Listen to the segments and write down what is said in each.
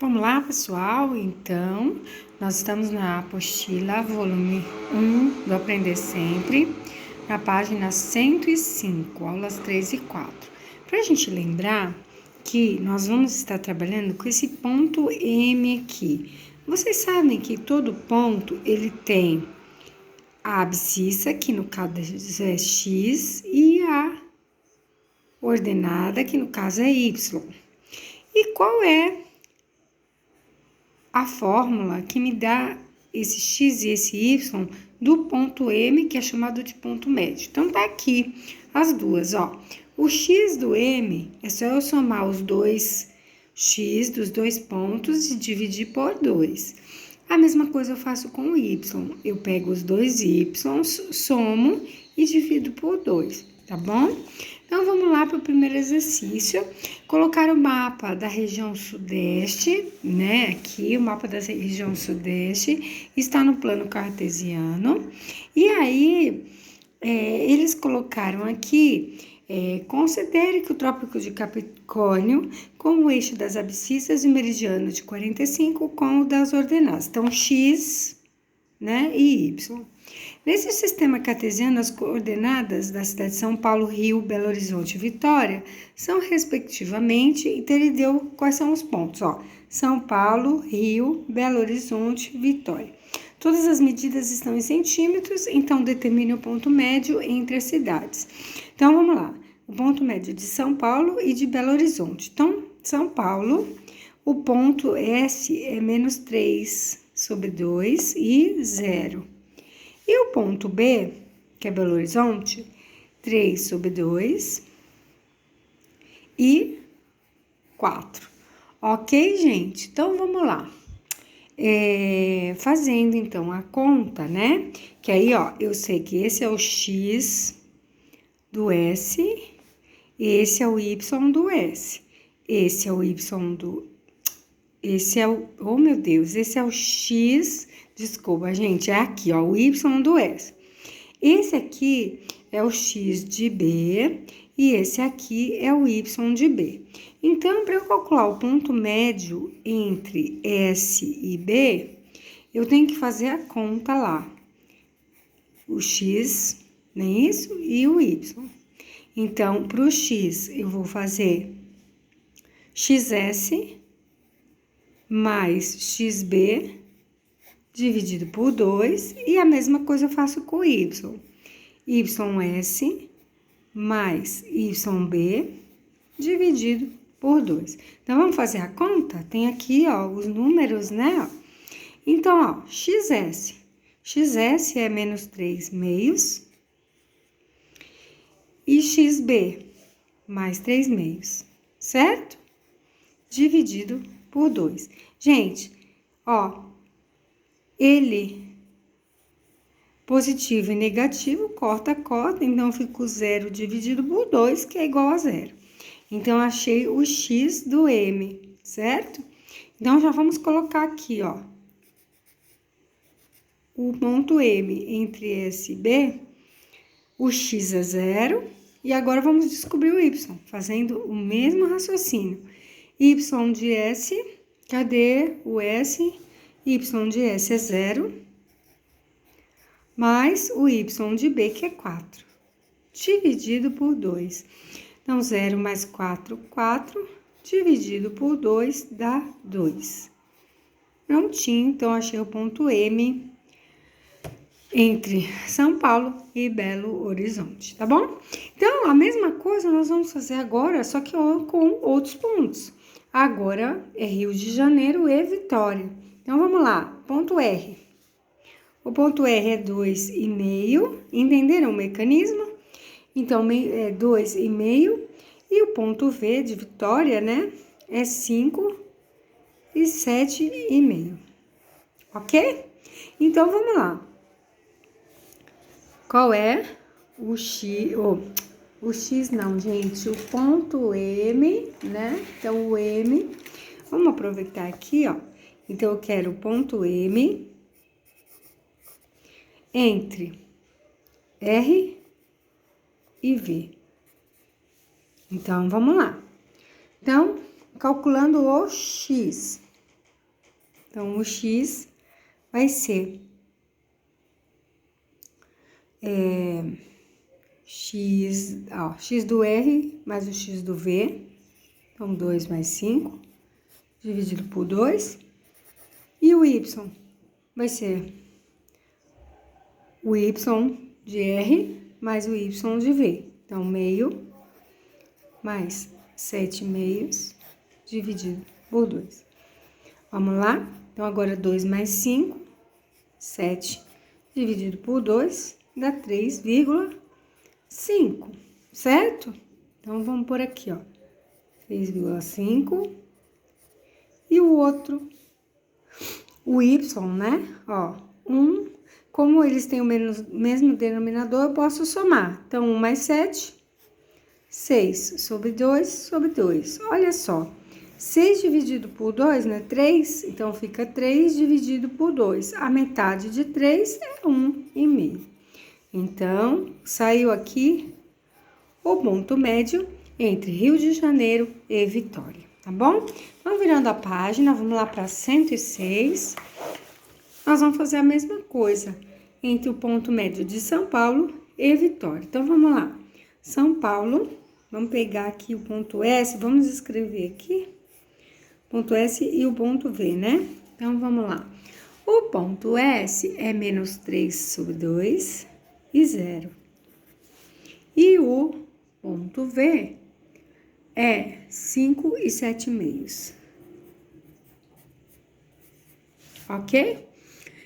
Vamos lá, pessoal? Então, nós estamos na apostila, volume 1 do Aprender Sempre, na página 105, aulas 3 e 4. Para a gente lembrar que nós vamos estar trabalhando com esse ponto M aqui. Vocês sabem que todo ponto, ele tem a abscissa, que no caso é x, e a ordenada, que no caso é y. E qual é a fórmula que me dá esse x e esse y do ponto M, que é chamado de ponto médio? Então, tá aqui as duas, ó. O x do M é só eu somar os dois x dos dois pontos e dividir por 2. A mesma coisa eu faço com o y. Eu pego os dois y, somo e divido por 2, tá bom? Então, vamos lá para o primeiro exercício. Colocar o mapa da região sudeste, né? Aqui, o mapa da região sudeste está no plano cartesiano. E aí, eles colocaram aqui, considere que o Trópico de Capricórnio com o eixo das abscissas e o meridiano de 45 com o das ordenadas. Então, x, né, e y. Nesse sistema cartesiano, as coordenadas da cidade de São Paulo, Rio, Belo Horizonte e Vitória são, respectivamente, então ele deu quais são os pontos, ó. São Paulo, Rio, Belo Horizonte, Vitória. Todas as medidas estão em centímetros, então determine o ponto médio entre as cidades. Então, vamos lá. O ponto médio de São Paulo e de Belo Horizonte. Então, São Paulo, o ponto S é menos 3 sobre 2 e 0. E o ponto B, que é Belo Horizonte, 3 sobre 2 e 4. Ok, gente? Então, vamos lá. Fazendo, então, a conta, né? Que aí, ó, eu sei que esse é o X do S, esse é o Y do S, esse é o Y do... Esse é o... Oh, meu Deus! Esse é o X... Desculpa, gente, é aqui, ó, o Y do S. Esse aqui é o X de B e esse aqui é o Y de B. Então, para eu calcular o ponto médio entre S e B, eu tenho que fazer a conta lá. O X, não é isso? E o Y. Então, para o X, eu vou fazer XS mais XB dividido por 2, e a mesma coisa eu faço com Y. YS mais YB dividido por 2. Então, vamos fazer a conta? Tem aqui, ó, os números, né? Então, ó, XS. XS é menos 3 meios. E XB mais 3 meios, certo? Dividido por 2. Gente, ó, ele, positivo e negativo, corta, então fica o 0 dividido por 2, que é igual a 0. Então, achei o X do M, certo? Então, já vamos colocar aqui, ó, o ponto M entre S e B, o X é 0, e agora vamos descobrir o Y, fazendo o mesmo raciocínio. Y de S, cadê o S? Y de S é 0, mais o Y de B, que é 4, dividido por 2. Então, 0 mais 4, 4, dividido por 2, dá 2. Prontinho, então, achei o ponto M entre São Paulo e Belo Horizonte, tá bom? Então, a mesma coisa nós vamos fazer agora, só que com outros pontos. Agora, é Rio de Janeiro e Vitória. Então, vamos lá, ponto R. O ponto R é 2,5, entenderam o mecanismo? Então, é 2,5, e o ponto V de Vitória, né, é 5 e 7,5, ok? Então, vamos lá. Qual é o X, o X não, gente, o ponto M, né? Então, o M, vamos aproveitar aqui, ó. Então, eu quero o ponto M entre R e V. Então, vamos lá. Então, calculando o X. Então, o x vai ser x do R mais o x do V. Então, 2 mais 5, dividido por 2. E o y vai ser o y de R mais o y de V. Então, meio mais 7 meios dividido por 2. Vamos lá? Então, agora 2 mais 5, 7 dividido por 2, dá 3,5, certo? Então, vamos por aqui, ó, 3,5. E o outro, o y, né? Ó, como eles têm o mesmo denominador, eu posso somar. Então, 1 mais 7, 6 sobre 2 sobre 2. Olha só, 6 dividido por 2, né? 3, então fica 3 dividido por 2. A metade de 3 é 1,5. Então, saiu aqui o ponto médio entre Rio de Janeiro e Vitória, tá bom? Vamos virando a página, vamos lá para 106. Nós vamos fazer a mesma coisa entre o ponto médio de São Paulo e Vitória. Então, vamos lá. São Paulo, vamos pegar aqui o ponto S, vamos escrever aqui. Ponto S e o ponto V, né? Então, vamos lá. O ponto S é menos 3 sobre 2 e 0. E o ponto V é 5 e 7 meios. Ok?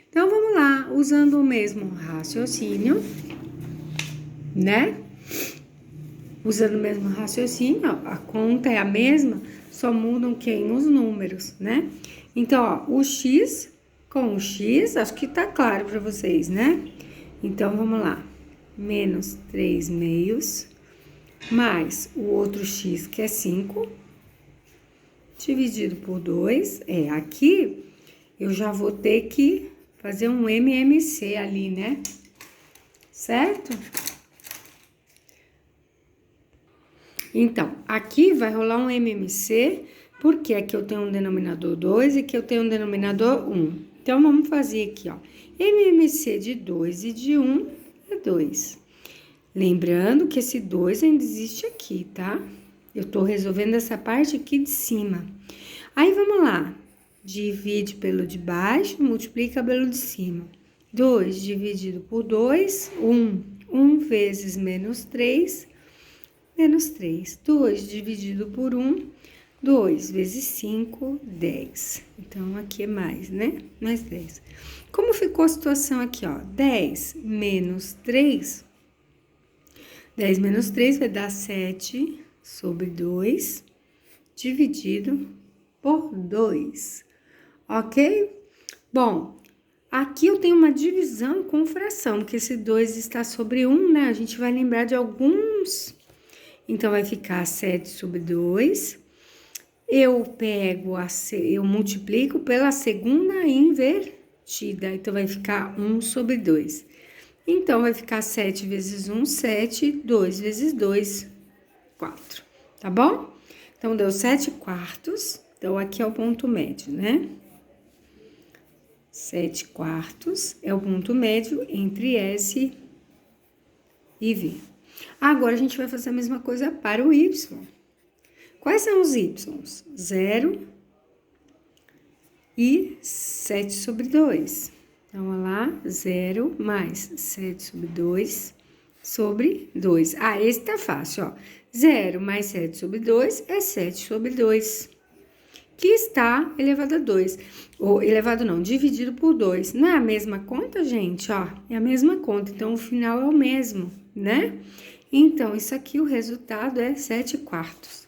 Então, vamos lá, usando o mesmo raciocínio, né? Usando o mesmo raciocínio, ó, a conta é a mesma, só mudam quem? Os números, né? Então, ó, o x com o x, acho que tá claro para vocês, né? Então, vamos lá. Menos 3 meios, mais o outro x, que é 5, dividido por 2. Aqui eu já vou ter que fazer um MMC ali, né? Certo? Então, aqui vai rolar um MMC, porque aqui eu tenho um denominador 2 e aqui eu tenho um denominador 1. Então, vamos fazer aqui, ó. MMC de 2 e de 1 é 2. Lembrando que esse 2 ainda existe aqui, tá? Eu tô resolvendo essa parte aqui de cima. Aí, vamos lá. Divide pelo de baixo, multiplica pelo de cima. 2 dividido por 2, 1. 1 vezes menos 3, menos 3. 2 dividido por 1, 2 vezes 5, 10. Então, aqui é mais, né? Mais 10. Como ficou a situação aqui, ó? 10 menos 3. 10 menos 3 vai dar 7 sobre 2, dividido por 2. Ok? Bom, aqui eu tenho uma divisão com fração, porque esse 2 está sobre 1, né? A gente vai lembrar de alguns. Então, vai ficar 7 sobre 2. Eu multiplico pela segunda invertida. Então, vai ficar 1 sobre 2. Então, vai ficar 7 vezes 1, 7. 2 vezes 2, 4. Tá bom? Então, deu 7 quartos. Então, aqui é o ponto médio, né? 7 quartos é o ponto médio entre S e V. Agora, a gente vai fazer a mesma coisa para o Y. Quais são os Ys? 0 e 7 sobre 2. Então, olha lá, 0 mais 7 sobre 2 sobre 2. Ah, esse tá fácil, ó. 0 mais 7 sobre 2 é 7 sobre 2. Que está elevado a 2. Ou elevado não, dividido por 2. Não é a mesma conta, gente? Ó, é a mesma conta. Então, o final é o mesmo, né? Então, isso aqui, o resultado é 7 quartos.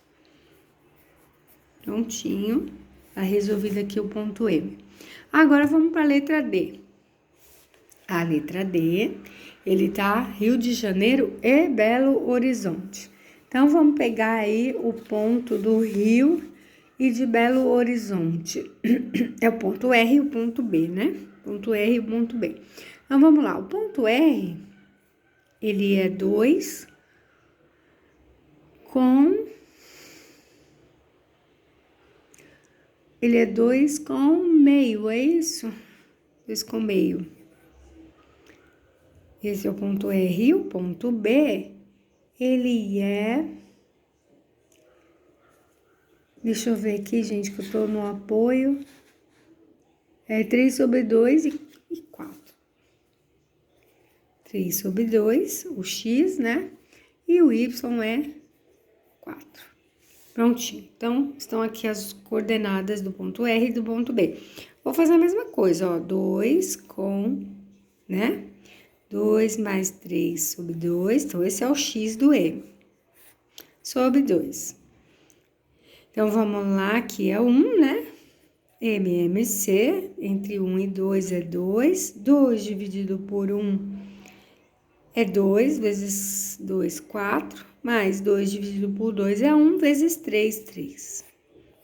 Prontinho. Tá resolvido aqui o ponto M. Agora, vamos para a letra D. A letra D, ele tá Rio de Janeiro e Belo Horizonte. Então, vamos pegar aí o ponto do Rio e de Belo Horizonte. É o ponto R e o ponto B, né? Ponto R e o ponto B. Então, vamos lá. O ponto R, ele é 2 com Ele é 2,5, é isso? 2,5. Esse é o ponto R. E o ponto B, ele é... Deixa eu ver aqui, gente, que eu tô no apoio. É 3/2 e 4. 3/2, o X, né? E o Y é 4. Prontinho. Então, estão aqui as coordenadas do ponto R e do ponto B. Vou fazer a mesma coisa, ó. 2 com, né? 2 mais 3/2. Então, esse é o X do M. Sobre 2. Então, vamos lá, aqui é 1, né? MMC, entre 1 e 2 é 2. 2 dividido por 1 é 2, vezes 2, 4. Mais 2 dividido por 2 é 1, vezes 3, 3.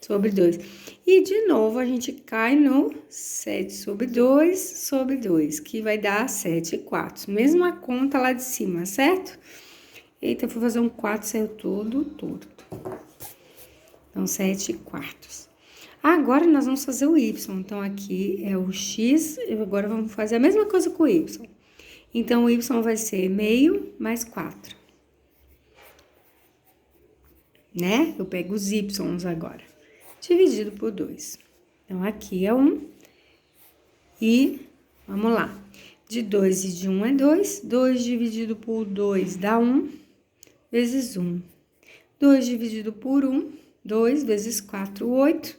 Sobre 2. E, de novo, a gente cai no 7/2, que vai dar 7/4. Mesma conta lá de cima, certo? Eita, eu fui fazer um 4, saiu tudo torto. Então, 7/4. Agora, nós vamos fazer o Y. Então, aqui é o X, e agora vamos fazer a mesma coisa com o Y. Então, o Y vai ser meio mais 4. Né? Eu pego os Ys agora. Dividido por 2. Então, aqui é 1. E, vamos lá. De 2 e de 1 é 2. 2 dividido por 2 dá 1, vezes 1. 2 dividido por 1, 2 vezes 4, 8.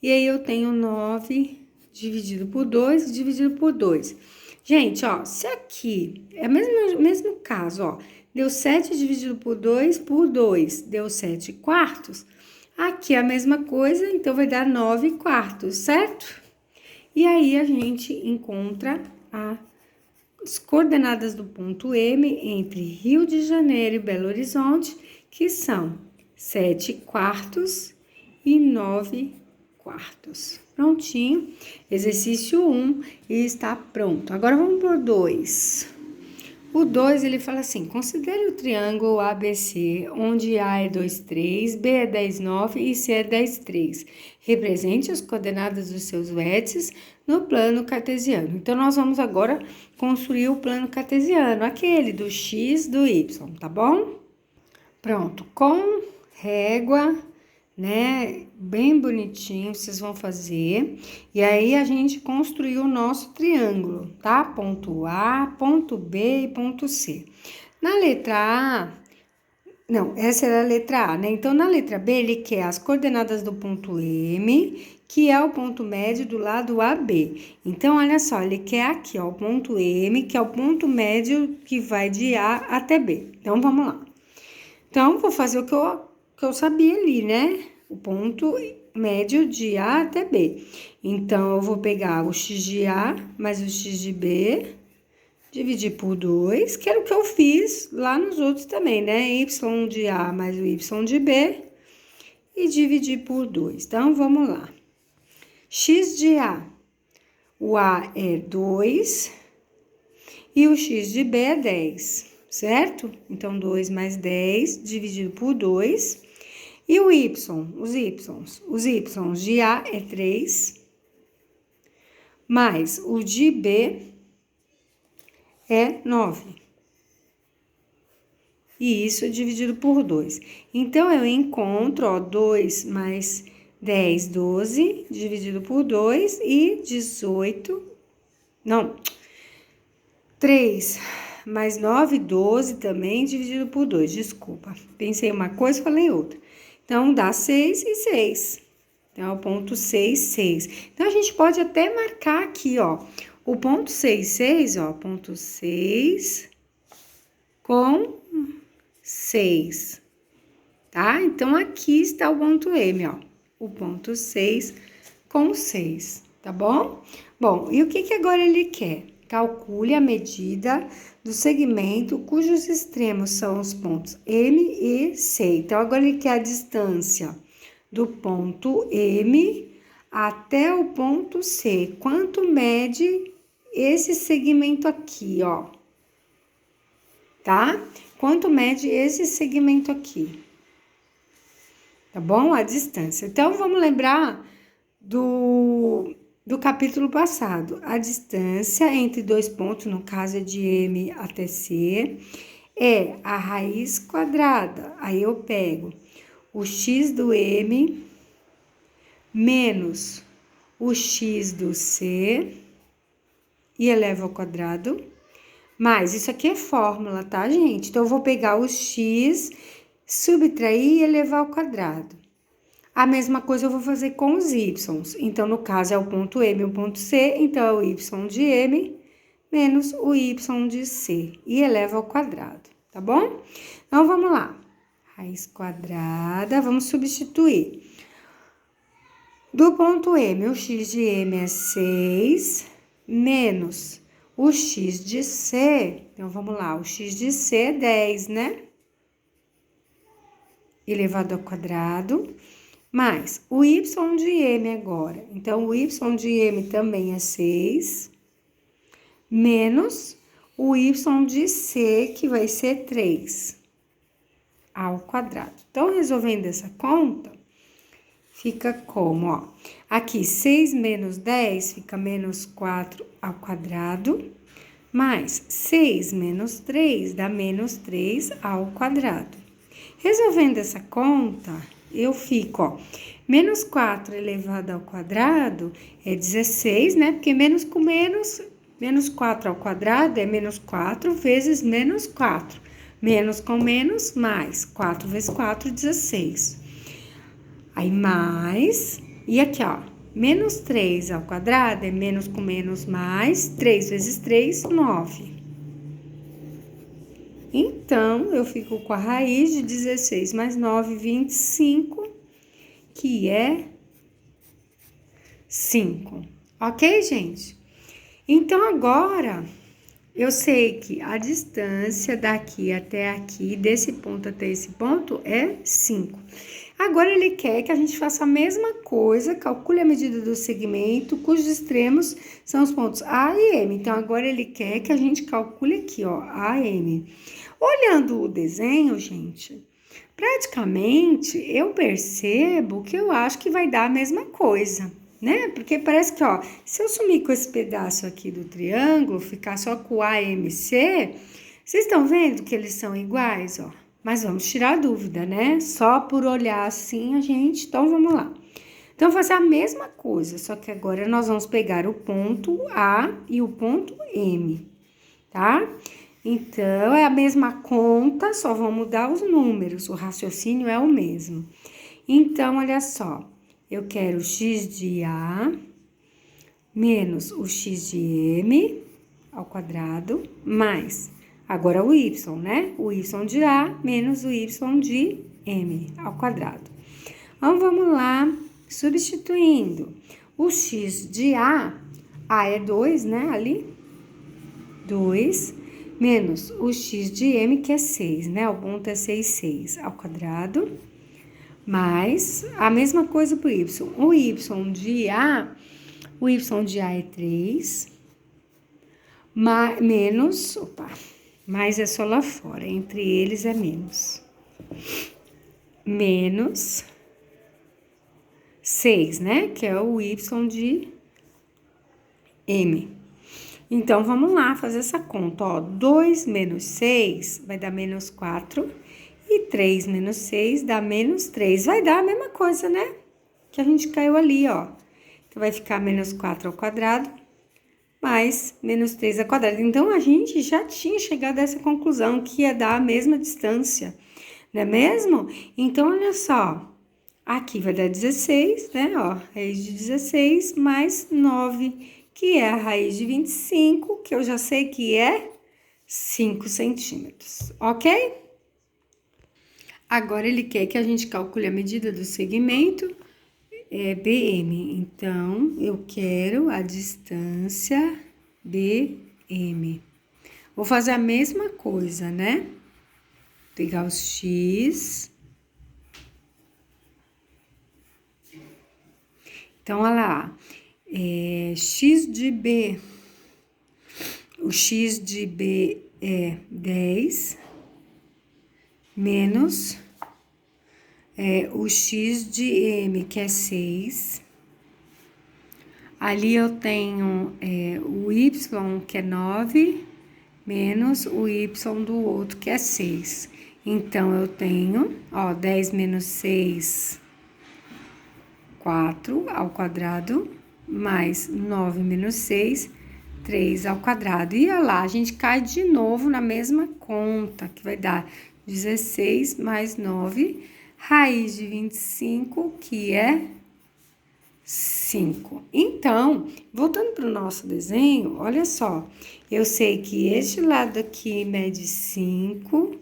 E aí, eu tenho 9 dividido por 2, dividido por 2. Gente, ó, se aqui é o mesmo caso, ó, deu 7 dividido por 2, deu 7/4. Aqui é a mesma coisa, então vai dar 9/4, certo? E aí, a gente encontra as coordenadas do ponto M entre Rio de Janeiro e Belo Horizonte, que são 7/4 e 9/4. Prontinho. Exercício 1 e está pronto. Agora, vamos para o 2. O 2, ele fala assim, considere o triângulo ABC, onde A é 2,3, B é 10,9 e C é 10,3. Represente as coordenadas dos seus vértices no plano cartesiano. Então, nós vamos agora construir o plano cartesiano, aquele do X, do Y, tá bom? Pronto, com régua, né, bem bonitinho, vocês vão fazer. E aí, a gente construiu o nosso triângulo, tá? Ponto A, ponto B e ponto C. Na letra A, não, essa era a letra A, né? Então, na letra B, ele quer as coordenadas do ponto M, que é o ponto médio do lado AB. Então, olha só, ele quer aqui, ó, o ponto M, que é o ponto médio que vai de A até B. Então, vamos lá. Então, vou fazer o que eu sabia ali, né? O ponto médio de A até B. Então, eu vou pegar o X de A mais o X de B, dividir por 2, que era o que eu fiz lá nos outros também, né? Y de A mais o Y de B e dividir por 2. Então, vamos lá. X de A, o A é 2 e o X de B é 10, certo? Então, 2 mais 10 dividido por 2. E o Y, os Y de A é 3, mais o de B é 9. E isso é dividido por 2. Então, eu encontro, ó, 2 mais 10, 12, dividido por 2 e 18, não, 3 mais 9, 12 também, dividido por 2, desculpa. Pensei uma coisa, falei outra. Então, dá 6 e 6. Então, é o ponto 6, 6. Então, a gente pode até marcar aqui, ó, o ponto 6, 6, ó, ponto 6 com 6, tá? Então, aqui está o ponto M, ó, o ponto 6 com 6, tá bom? Bom, e o que agora ele quer? Calcule a medida do segmento cujos extremos são os pontos M e C. Então, agora ele quer a distância do ponto M até o ponto C. Quanto mede esse segmento aqui, ó? Tá? Quanto mede esse segmento aqui? Tá bom? A distância. Então, vamos lembrar do capítulo passado. A distância entre dois pontos, no caso é de M até C, é a raiz quadrada. Aí eu pego o x do M menos o x do C e elevo ao quadrado. Mas isso aqui é fórmula, tá, gente? Então, eu vou pegar o x, subtrair e elevar ao quadrado. A mesma coisa eu vou fazer com os y's. Então, no caso, é o ponto M e o ponto C. Então, é o y de M menos o y de C. E eleva ao quadrado, tá bom? Então, vamos lá. Raiz quadrada, vamos substituir. Do ponto M, o x de M é 6, menos o x de C. Então, vamos lá, o x de C é 10, né? Elevado ao quadrado, mais o y de M agora. Então, o y de M também é 6, menos o y de C, que vai ser 3, ao quadrado. Então, resolvendo essa conta, fica como, ó, aqui 6 menos 10 fica menos 4 ao quadrado, mais 6 menos 3 dá menos 3 ao quadrado. Resolvendo essa conta, eu fico, ó, menos 4 elevado ao quadrado é 16, né? Porque menos com menos 4 ao quadrado é menos 4 vezes menos 4. Menos com menos, mais 4 vezes 4, 16. Aí, mais, e aqui, ó, menos 3 ao quadrado é menos com menos, mais 3 vezes 3, 9. Então, eu fico com a raiz de 16 mais 9, 25, que é 5. Ok, gente? Então, agora, eu sei que a distância daqui até aqui, desse ponto até esse ponto, é 5. Agora, ele quer que a gente faça a mesma coisa, calcule a medida do segmento, cujos extremos são os pontos A e M. Então, agora ele quer que a gente calcule aqui, ó, A e M. Olhando o desenho, gente, praticamente eu percebo que eu acho que vai dar a mesma coisa, né? Porque parece que, ó, se eu sumir com esse pedaço aqui do triângulo, ficar só com A, M, C, vocês estão vendo que eles são iguais, ó? Mas vamos tirar a dúvida, né? Só por olhar assim a gente, então vamos lá. Então, fazer a mesma coisa, só que agora nós vamos pegar o ponto A e o ponto M, tá? Então, é a mesma conta, só vão mudar os números, o raciocínio é o mesmo. Então, olha só, eu quero o x de A menos o x de M ao quadrado, mais, agora o y, né? O y de A menos o y de M ao quadrado. Então, vamos lá, substituindo. O x de A é 2, né? Ali, 2, menos o x de M, que é 6, né? O ponto é 6, 6 ao quadrado, mais a mesma coisa para o y. O y de A é 3, menos, mais é só lá fora, entre eles é menos. Menos 6, né? Que é o y de M. Então, vamos lá fazer essa conta, ó. 2 menos 6 vai dar menos 4 e 3 menos 6 dá menos 3. Vai dar a mesma coisa, né? Que a gente caiu ali, ó. Então, vai ficar menos 4 ao quadrado mais menos 3 ao quadrado. Então, a gente já tinha chegado a essa conclusão que ia dar a mesma distância, não é mesmo? Então, olha só. Aqui vai dar 16, né? Ó, raiz de 16 mais 9, que é a raiz de 25, que eu já sei que é 5 centímetros, ok? Agora, ele quer que a gente calcule a medida do segmento BM. Então, eu quero a distância BM. Vou fazer a mesma coisa, né? Pegar os X. Então, olha lá. X de B, o x de B é 10, menos o x de M, que é 6, Ali eu tenho o y, que é 9, menos o y do outro, que é 6. Então, eu tenho, 10 menos 6, 4 ao quadrado, mais 9 menos 6, 3 ao quadrado. E olha lá, a gente cai de novo na mesma conta, que vai dar 16 mais 9, raiz de 25, que é 5. Então, voltando para o nosso desenho, olha só, eu sei que este lado aqui mede 5,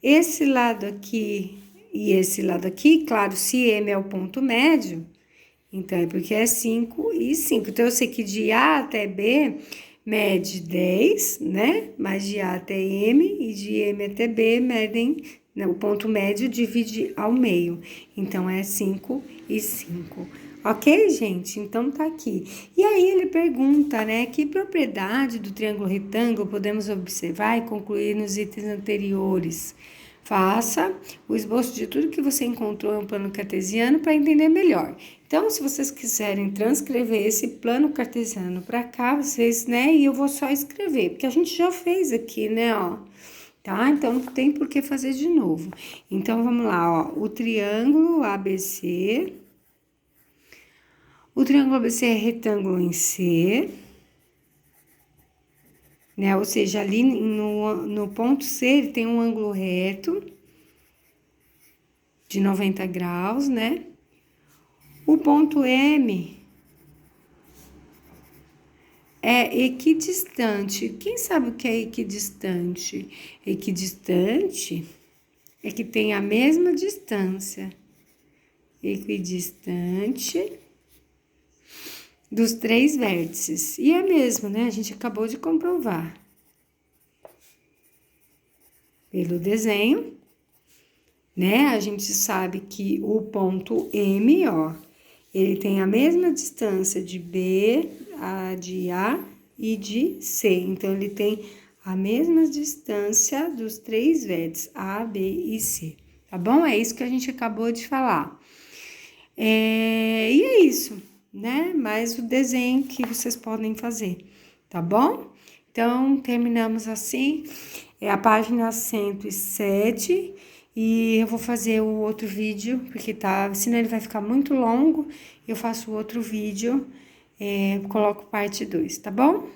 esse lado aqui e esse lado aqui, claro, se M é o ponto médio, então é porque é 5 e 5. Então, eu sei que de A até B mede 10, né? Mas de A até M e de M até B medem, né? O ponto médio divide ao meio. Então, é 5 e 5. Ok, gente? Então, tá aqui. E aí, ele pergunta, né? Que propriedade do triângulo retângulo podemos observar e concluir nos itens anteriores? Faça o esboço de tudo que você encontrou em um plano cartesiano para entender melhor. Então, se vocês quiserem transcrever esse plano cartesiano para cá, vocês, né? E eu vou só escrever, porque a gente já fez aqui, né, ó. Tá? Então, não tem por que fazer de novo. Então, vamos lá, ó. O triângulo ABC. O triângulo ABC é retângulo em C, né? Ou seja, ali no ponto C, ele tem um ângulo reto de 90 graus, né? O ponto M é equidistante. Quem sabe o que é equidistante? Equidistante é que tem a mesma distância. Equidistante dos 3 vértices. E é mesmo, né? A gente acabou de comprovar. Pelo desenho, né? A gente sabe que o ponto M, ó, ele tem a mesma distância de B, de A e de C. Então, ele tem a mesma distância dos 3 vértices, A, B e C. Tá bom? É isso que a gente acabou de falar. E é isso, né? Mais o desenho que vocês podem fazer, tá bom? Então, terminamos assim. É a página 107 e eu vou fazer o outro vídeo, porque senão ele vai ficar muito longo. Eu faço outro vídeo, coloco parte 2, tá bom?